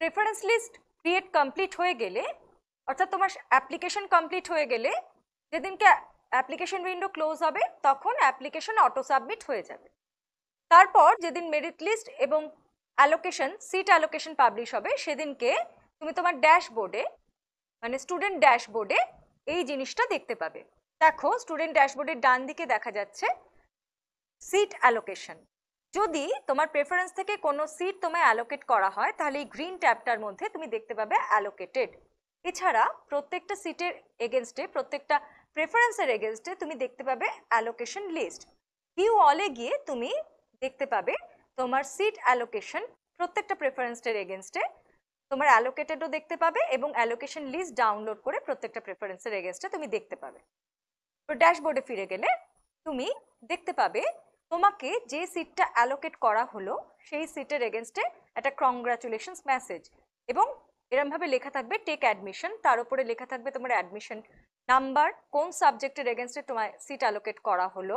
Preference list create complete হয়ে গেলে, অর্থাৎ তোমার অ্যাপ্লিকেশন কমপ্লিট হয়ে গেলে, যেদিনকে অ্যাপ্লিকেশন উইন্ডো ক্লোজ হবে তখন অ্যাপ্লিকেশন অটো সাবমিট হয়ে যাবে। তারপর যেদিন মেরিট লিস্ট এবং অ্যালোকেশন, সিট অ্যালোকেশন পাবলিশ হবে, সেদিনকে তুমি তোমার ড্যাশবোর্ডে, মানে স্টুডেন্ট ড্যাশবোর্ডে এই জিনিসটা দেখতে পাবে। দেখো স্টুডেন্ট ড্যাশবোর্ডের ডান দিকে দেখা যাচ্ছে সিট অ্যালোকেশন। যদি তোমার প্রেফারেন্স থেকে কোনো সিট তোমায় অ্যালোকেট করা হয় তাহলে এই গ্রিন ট্যাবটার মধ্যে তুমি দেখতে পাবে অ্যালোকেটেড। এছাড়া প্রত্যেকটা সিটের এগেনস্টে, প্রত্যেকটা প্রেফারেন্সের এগেনস্টে তুমি দেখতে পাবে অ্যালোকেশন লিস্ট। ভিউ অলে গিয়ে তুমি দেখতে পাবে তোমার সিট অ্যালোকেশন প্রত্যেকটা প্রেফারেন্সের এগেনস্টে তোমার অ্যালোকেটেডও দেখতে পাবে এবং অ্যালোকেশন লিস্ট ডাউনলোড করে প্রত্যেকটা প্রেফারেন্সের এগেনস্টে তুমি দেখতে পাবে। তো ড্যাশবোর্ডে ফিরে গেলে তুমি দেখতে পাবে তোমাকে যে সিটটা অ্যালোকেট করা হলো সেই সিটের এগেনস্টে একটা কংগ্রাচুলেশনস মেসেজ, এবং এরমভাবে লেখা থাকবে টেক অ্যাডমিশন, তার উপরে লেখা থাকবে তোমার অ্যাডমিশন নাম্বার, কোন সাবজেক্টের এগেনস্টে তোমার সিট অ্যালোকেট করা হলো,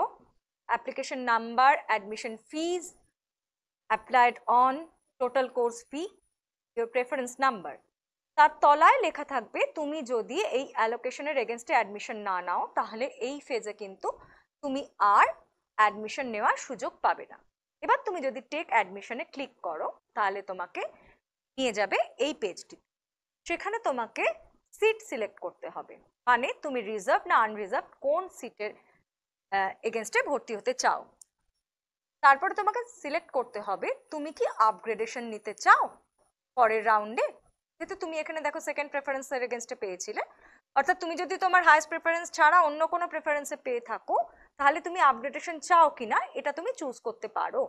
application number, admission fees, applied on, total course fee, your preference number. তার তলায় লেখা থাকবে তুমি যদি এই অ্যালোকেশনের এগেনস্টে অ্যাডমিশন না নাও তাহলে এই ফেজে কিন্তু তুমি আর অ্যাডমিশন নেওয়ার সুযোগ পাবে না। এবার তুমি যদি টেক অ্যাডমিশনে ক্লিক করো তাহলে তোমাকে নিয়ে যাবে এই পেজটি। সেখানে তোমাকে সিট সিলেক্ট করতে হবে, মানে তুমি রিজার্ভ না আনরিজার্ভ কোন সিটের এগেনস্টে ভর্তি হতে চাও। তারপরে তোমাকে সিলেক্ট করতে হবে তুমি কি আপগ্রেডেশন নিতে চাও পরের রাউন্ডে। যেহেতু তুমি এখানে দেখো সেকেন্ড প্রেফারেন্সের এগেনস্টে পেয়েছিলে, অর্থাৎ তুমি যদি তোমার হাইয়েস্ট প্রেফারেন্স ছাড়া অন্য কোনো প্রেফারেন্সে পেয়ে থাকো তাহলে তুমি আপগ্রেডেশন চাও কিনা এটা তুমি চুজ করতে পারো।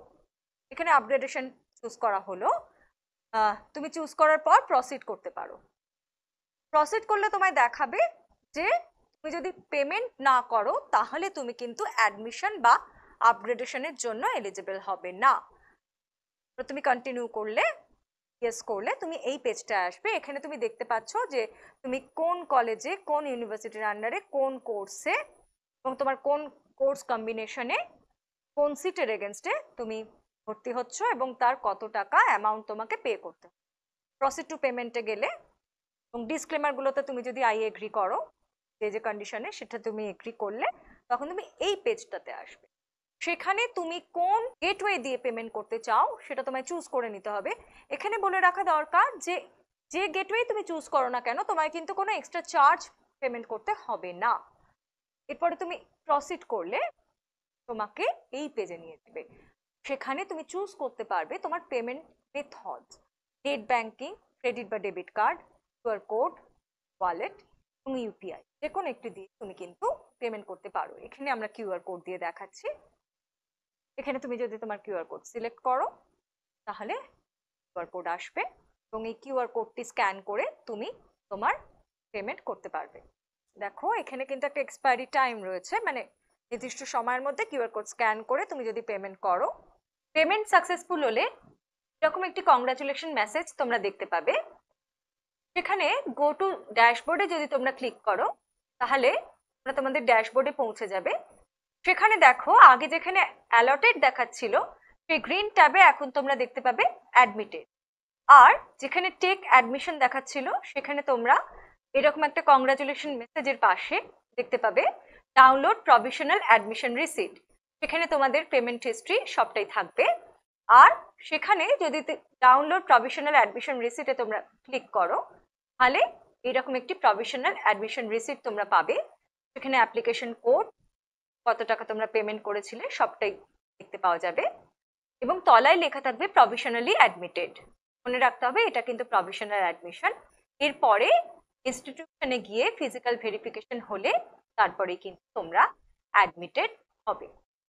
এখানে আপগ্রেডেশন চুজ করা হলো, তুমি চুজ করার পর প্রসিড করতে পারো। প্রসিড করলে তোমায় দেখাবে যে তুমি যদি পেমেন্ট না করো তাহলে তুমি কিন্তু অ্যাডমিশন বা আপগ্রেডেশনের জন্য এলিজিবল হবে না। তো তুমি কন্টিনিউ করলে, ইয়েস করলে তুমি এই পেজটা আসবে। এখানে তুমি দেখতে পাচ্ছ যে তুমি কোন কলেজে, কোন ইউনিভার্সিটির আন্ডারে, কোন কোর্সে এবং তোমার কোন কোর্স কম্বিনেশনে কোন সিটের এগেনস্টে তুমি ভর্তি হচ্ছ এবং তার কত টাকা অ্যামাউন্ট তোমাকে পে করতে হবে। প্রসিড টু পেমেন্টে গেলে এবং ডিসক্লেমারগুলোতে তুমি যদি আই এগ্রি করো যে যে কন্ডিশনে, সেটা তুমি এগ্রি করলে তখন তুমি এই পেজটাতে আসবে। সেখানে তুমি কোন গেটওয়ে দিয়ে পেমেন্ট করতে চাও সেটা তোমায় চুজ করে নিতে হবে। এখানে বলে রাখা দরকার যে যে গেটওয়ে তুমি চুজ করো না কেন তোমায় কিন্তু কোনো এক্সট্রা চার্জ পেমেন্ট করতে হবে না। এরপরে তুমি প্রসিড করলে তোমাকে এই পেজে নিয়ে যাবে। সেখানে তুমি চুজ করতে পারবে তোমার payment method, net banking, credit বা debit card, QR code, wallet এবং ইউপিআই, যে কোনো একটি দিয়ে তুমি কিন্তু পেমেন্ট করতে পারো। এখানে আমরা কিউআর কোড দিয়ে দেখাচ্ছি। এখানে তুমি যদি তোমার কিউআর কোড সিলেক্ট করো তাহলে কিউআর কোড আসবে এবং এই কিউআর কোডটি স্ক্যান করে তুমি তোমার পেমেন্ট করতে পারবে। দেখো এখানে কিন্তু একটা এক্সপায়ারি টাইম রয়েছে, মানে নির্দিষ্ট সময়ের মধ্যে কিউআর কোড স্ক্যান করে তুমি যদি পেমেন্ট করো, পেমেন্ট সাকসেসফুল হলে এরকম একটি কংগ্রাচুলেশন মেসেজ তোমরা দেখতে পাবে। সেখানে গো টু ড্যাশবোর্ডে যদি তোমরা ক্লিক করো তাহলে তোমরা তোমাদের ড্যাশবোর্ডে পৌঁছে যাবে। সেখানে দেখো আগে যেখানে অ্যালটেড দেখাচ্ছিল সেই গ্রিন ট্যাবে এখন তোমরা দেখতে পাবে অ্যাডমিটেড, আর যেখানে টেক অ্যাডমিশন দেখাচ্ছিল সেখানে তোমরা এরকম একটা কংগ্রাচুলেশন মেসেজের পাশে দেখতে পাবে ডাউনলোড প্রভিশনাল অ্যাডমিশন রিসিট। সেখানে তোমাদের পেমেন্ট হিস্ট্রি সবটাই থাকবে। আর সেখানে যদি ডাউনলোড প্রভিশনাল অ্যাডমিশন রিসিটে তোমরা ক্লিক করো তাহলে এরকম একটি প্রভিশনাল অ্যাডমিশন রিসিট তোমরা পাবে। সেখানে অ্যাপ্লিকেশন কোড, কত টাকা তোমরা পেমেন্ট করেছিলে সবটাই দেখতে পাওয়া যাবে এবং তলায় লেখা থাকবে প্রভিশনালি অ্যাডমিটেড। মনে রাখতে হবে এটা কিন্তু প্রভিশনাল অ্যাডমিশন। এরপরে ইনস্টিটিউশনে গিয়ে ফিজিক্যাল ভেরিফিকেশন হলে তারপরে কিন্তু তোমরা অ্যাডমিটেড হবে।